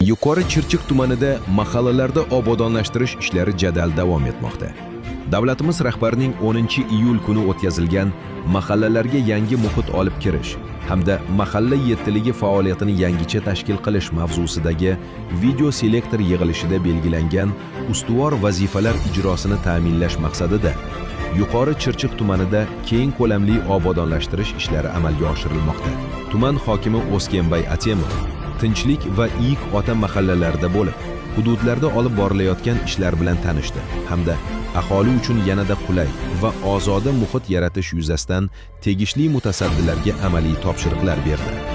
Yuqori Chirchiq tumanida mahallalarda obodonlashtirish ishlari jadal davom etmoqda. Davlatimiz rahbarining 10-iyul kuni o'tkazilgan mahallalarga yangi muhit olib kirish hamda mahalla yettiligi faoliyatini yangicha tashkil qilish mavzusidagi video selektor yig'ilishida belgilangan ustuvor vazifalar ijrosini ta'minlash maqsadida Yuqori Chirchiq tumanida keng ko'lamli obodonlashtirish ishlari amalga oshirilmoqda. Tuman hokimi O'skenbay Atemov tinchlik va Iyik ota mahallalarida bo'lib, hududlarda olib borilayotgan ishlar bilan tanishdi hamda aholi uchun yanada qulay va ozoda muhit yaratish yuzasidan tegishli mutasaddilarga amaliy topshiriqlar berdi.